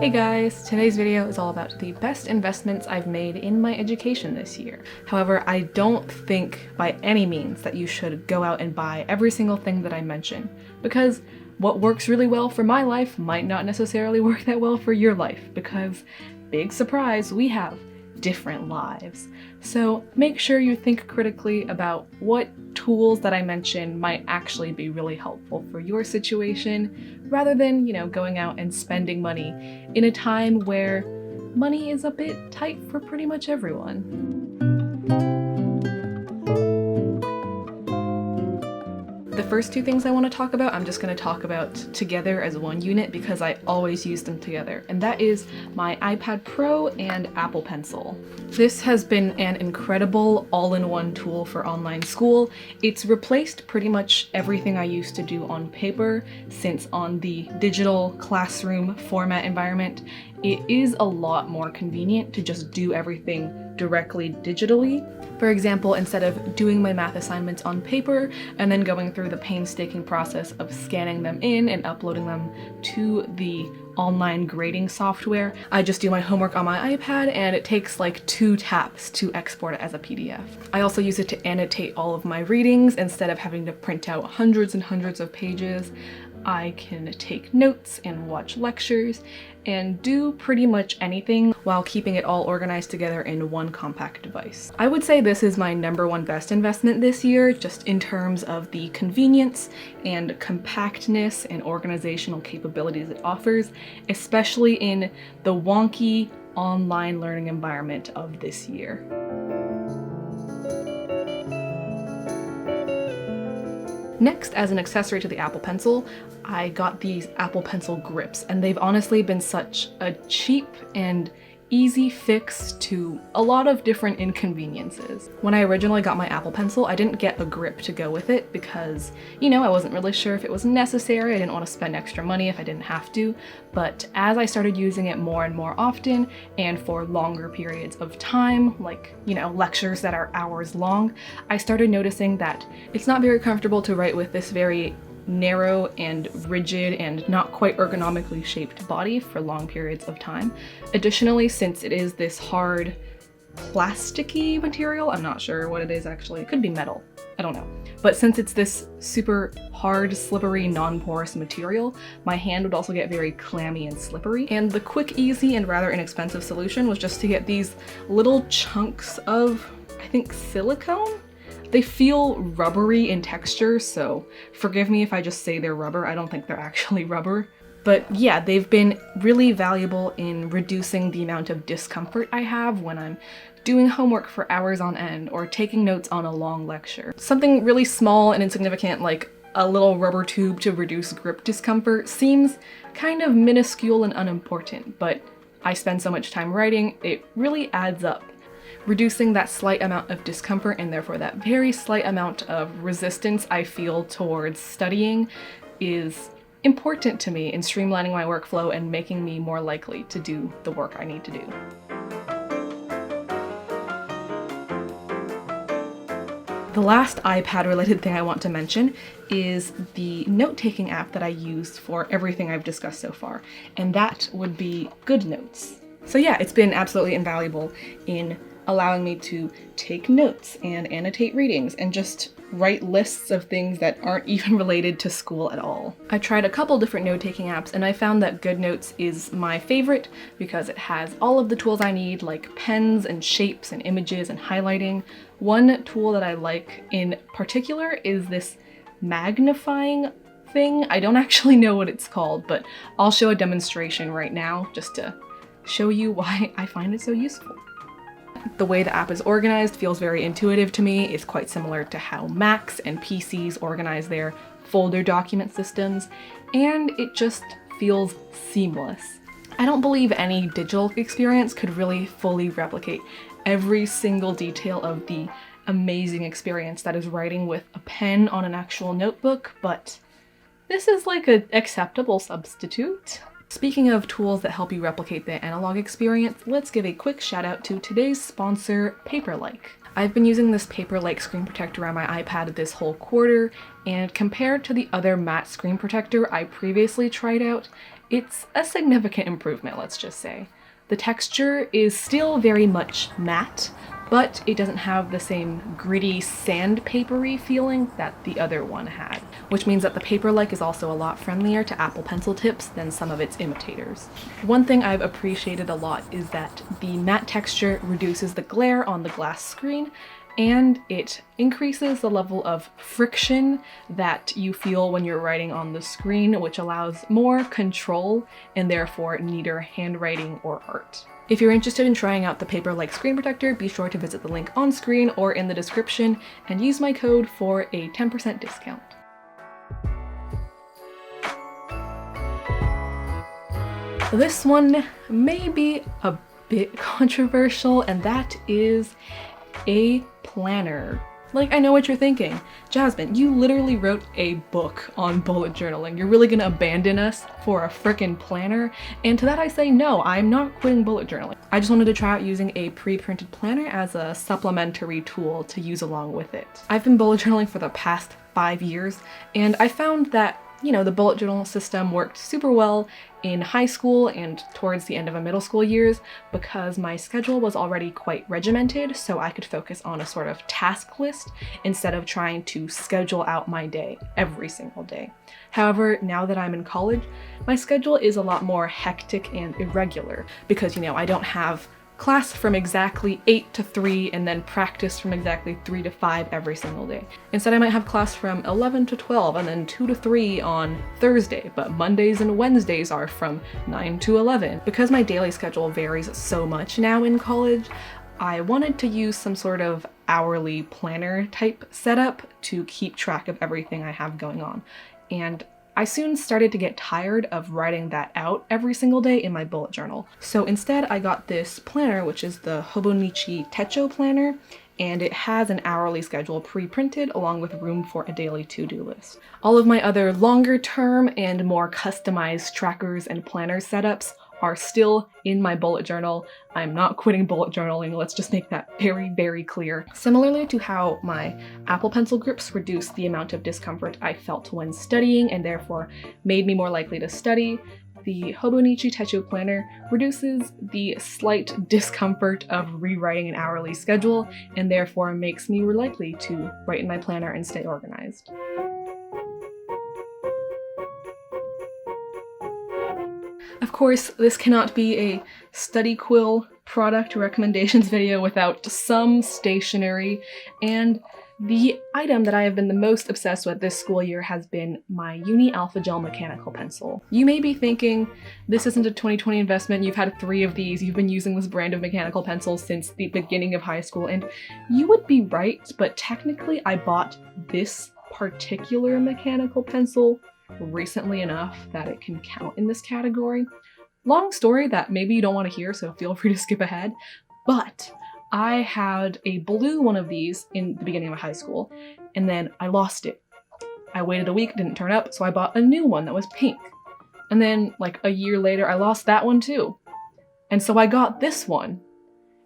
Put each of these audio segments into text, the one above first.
Hey guys, today's video is all about the best investments I've made in my education this year. However, I don't think by any means that you should go out and buy every single thing that I mention, because what works really well for my life might not necessarily work that well for your life, because, big surprise, we have different lives. So make sure you think critically about what tools that I mention might actually be really helpful for your situation, rather than, going out and spending money in a time where money is a bit tight for pretty much everyone. The first two things I want to talk about, I'm just going to talk about together as one unit because I always use them together, and that is my iPad Pro and Apple Pencil. This has been an incredible all-in-one tool for online school. It's replaced pretty much everything I used to do on paper, since on the digital classroom format environment, it is a lot more convenient to just do everything directly digitally. For example, instead of doing my math assignments on paper and then going through the painstaking process of scanning them in and uploading them to the online grading software, I just do my homework on my iPad and it takes like 2 taps to export it as a PDF. I also use it to annotate all of my readings instead of having to print out hundreds and hundreds of pages. I can take notes and watch lectures and do pretty much anything while keeping it all organized together in one compact device. I would say this is my #1 best investment this year, just in terms of the convenience and compactness and organizational capabilities it offers, especially in the wonky online learning environment of this year. Next, as an accessory to the Apple Pencil, I got these Apple Pencil grips, and they've honestly been such a cheap and easy fix to a lot of different inconveniences. When I originally got my Apple Pencil, I didn't get a grip to go with it because, I wasn't really sure if it was necessary. I didn't want to spend extra money if I didn't have to. But as I started using it more and more often and for longer periods of time, like, lectures that are hours long, I started noticing that it's not very comfortable to write with this very narrow and rigid and not quite ergonomically shaped body for long periods of time. Additionally, since it is this hard plasticky material, I'm not sure what it is actually, it could be metal, I don't know. But since it's this super hard, slippery, non-porous material, my hand would also get very clammy and slippery. And the quick, easy, and rather inexpensive solution was just to get these little chunks of, I think, silicone? They feel rubbery in texture, so forgive me if I just say they're rubber. I don't think they're actually rubber. But yeah, they've been really valuable in reducing the amount of discomfort I have when I'm doing homework for hours on end or taking notes on a long lecture. Something really small and insignificant like a little rubber tube to reduce grip discomfort seems kind of minuscule and unimportant, but I spend so much time writing, it really adds up. Reducing that slight amount of discomfort and therefore that very slight amount of resistance I feel towards studying is important to me in streamlining my workflow and making me more likely to do the work I need to do. The last iPad-related thing I want to mention is the note-taking app that I use for everything I've discussed so far, and that would be goodnotes. So yeah, it's been absolutely invaluable in allowing me to take notes and annotate readings and just write lists of things that aren't even related to school at all. I tried a couple different note-taking apps and I found that goodnotes is my favorite because it has all of the tools I need, like pens and shapes and images and highlighting. One tool that I like in particular is this magnifying thing. I don't actually know what it's called, but I'll show a demonstration right now just to show you why I find it so useful. The way the app is organized feels very intuitive to me. It's quite similar to how Macs and PCs organize their folder document systems, and it just feels seamless. I don't believe any digital experience could really fully replicate every single detail of the amazing experience that is writing with a pen on an actual notebook, but this is like an acceptable substitute. Speaking of tools that help you replicate the analog experience, let's give a quick shout out to today's sponsor, Paperlike. I've been using this Paperlike screen protector on my iPad this whole quarter, and compared to the other matte screen protector I previously tried out, It's a significant improvement, let's just say. The texture is still very much matte, but it doesn't have the same gritty sandpapery feeling that the other one had, which means that the Paperlike is also a lot friendlier to Apple Pencil tips than some of its imitators. One thing I've appreciated a lot is that the matte texture reduces the glare on the glass screen, and it increases the level of friction that you feel when you're writing on the screen, which allows more control and therefore neater handwriting or art. If you're interested in trying out the Paperlike screen protector, be sure to visit the link on screen or in the description and use my code for a 10% discount. This one may be a bit controversial, and that is a planner. Like, I know what you're thinking. Jasmine, you literally wrote a book on bullet journaling. You're really gonna abandon us for a frickin' planner? And to that I say, no, I'm not quitting bullet journaling. I just wanted to try out using a pre-printed planner as a supplementary tool to use along with it. I've been bullet journaling for the past 5 years, and I found that, you know, the bullet journal system worked super well in high school and towards the end of my middle school years because my schedule was already quite regimented, so I could focus on a sort of task list instead of trying to schedule out my day every single day. However, now that I'm in college, my schedule is a lot more hectic and irregular because, you know, I don't have class from exactly 8 to 3 and then practice from exactly 3 to 5 every single day. Instead, I might have class from 11 to 12 and then 2 to 3 on Thursday, but Mondays and Wednesdays are from 9 to 11. Because my daily schedule varies so much now in college, I wanted to use some sort of hourly planner type setup to keep track of everything I have going on. And I soon started to get tired of writing that out every single day in my bullet journal. So instead I got this planner, which is the Hobonichi Techo planner, and it has an hourly schedule pre-printed along with room for a daily to-do list. All of my other longer term and more customized trackers and planner setups are still in my bullet journal. I'm not quitting bullet journaling, let's just make that very, very clear. Similarly to how my Apple Pencil grips reduced the amount of discomfort I felt when studying and therefore made me more likely to study, the Hobonichi Techo planner reduces the slight discomfort of rewriting an hourly schedule and therefore makes me more likely to write in my planner and stay organized. Of course, this cannot be a study quill product recommendations video without some stationery, and the item that I have been the most obsessed with this school year has been my Uni Alpha Gel mechanical pencil. You may be thinking, this isn't a 2020 investment, you've had 3 of these, you've been using this brand of mechanical pencils since the beginning of high school, and you would be right, but technically I bought this particular mechanical pencil recently enough that it can count in this category. Long story that maybe you don't want to hear, so feel free to skip ahead, but I had a blue one of these in the beginning of high school, and then I lost it. I waited a week, didn't turn up, so I bought a new one that was pink. And then, like a year later, I lost that one too. And so I got this one.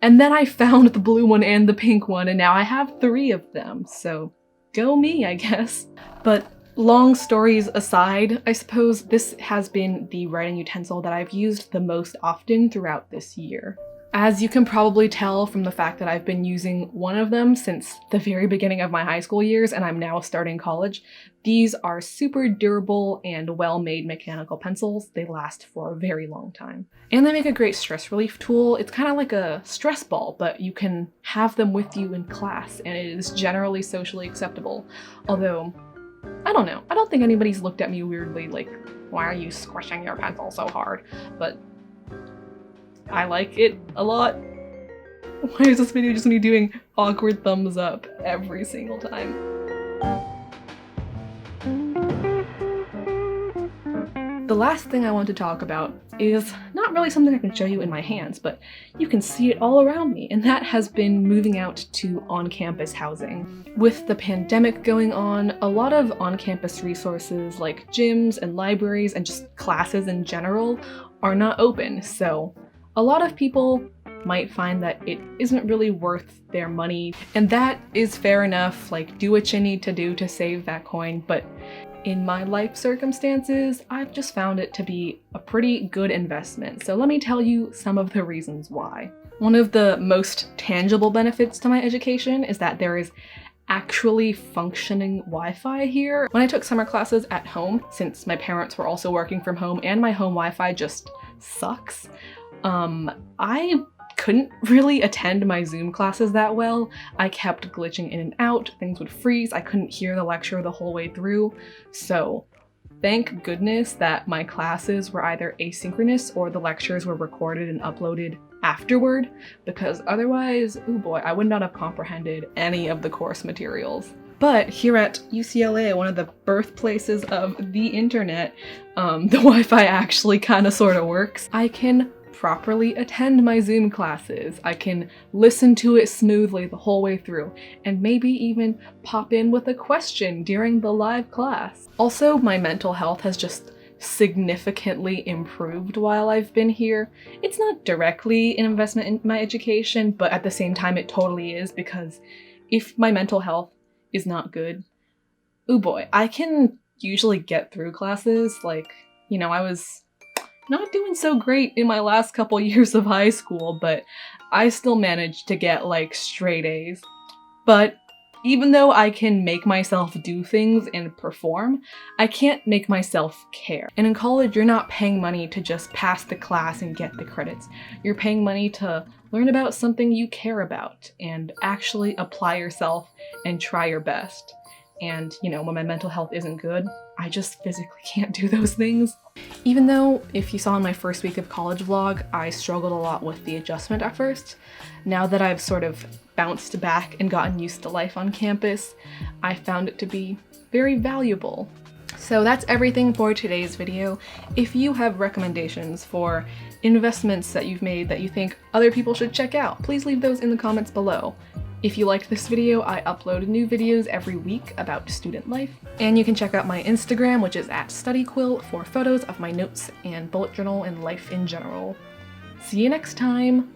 And then I found the blue one and the pink one, and now I have 3 of them, so go me, I guess. But long stories aside, I suppose this has been the writing utensil that I've used the most often throughout this year. As you can probably tell from the fact that I've been using one of them since the very beginning of my high school years and I'm now starting college, these are super durable and well-made mechanical pencils. They last for a very long time. And they make a great stress relief tool. It's kind of like a stress ball, but you can have them with you in class and it is generally socially acceptable. Although, I don't know. I don't think anybody's looked at me weirdly like, why are you squishing your pencil so hard? But I like it a lot. Why is this video just me doing awkward thumbs up every single time? The last thing I want to talk about is not really something I can show you in my hands, but you can see it all around me, and that has been moving out to on-campus housing. With the pandemic going on, a lot of on-campus resources like gyms and libraries and just classes in general are not open, so a lot of people might find that it isn't really worth their money. And that is fair enough, like do what you need to do to save that coin, but in my life circumstances, I've just found it to be a pretty good investment. So let me tell you some of the reasons why. One of the most tangible benefits to my education is that there is actually functioning Wi-Fi here. When I took summer classes at home, since my parents were also working from home and my home Wi-Fi just sucks, I couldn't really attend my Zoom classes that well. I kept glitching in and out, things would freeze, I couldn't hear the lecture the whole way through. So thank goodness that my classes were either asynchronous or the lectures were recorded and uploaded afterward, because otherwise, oh boy, I would not have comprehended any of the course materials. But here at UCLA, one of the birthplaces of the internet, the Wi-Fi actually kind of sort of works. I can properly attend my Zoom classes. I can listen to it smoothly the whole way through, and maybe even pop in with a question during the live class. Also, my mental health has just significantly improved while I've been here. It's not directly an investment in my education, but at the same time it totally is, because if my mental health is not good, oh boy, I can usually get through classes. Like, you know, I was not doing so great in my last couple years of high school, but I still managed to get like straight A's. But even though I can make myself do things and perform, I can't make myself care. And in college, you're not paying money to just pass the class and get the credits. You're paying money to learn about something you care about and actually apply yourself and try your best. And, you know, when my mental health isn't good, I just physically can't do those things. Even though, if you saw in my first week of college vlog, I struggled a lot with the adjustment at first, now that I've sort of bounced back and gotten used to life on campus, I found it to be very valuable. So that's everything for today's video. If you have recommendations for investments that you've made that you think other people should check out, please leave those in the comments below. If you liked this video, I upload new videos every week about student life. And you can check out my Instagram, which is @studyquill, for photos of my notes and bullet journal and life in general. See you next time!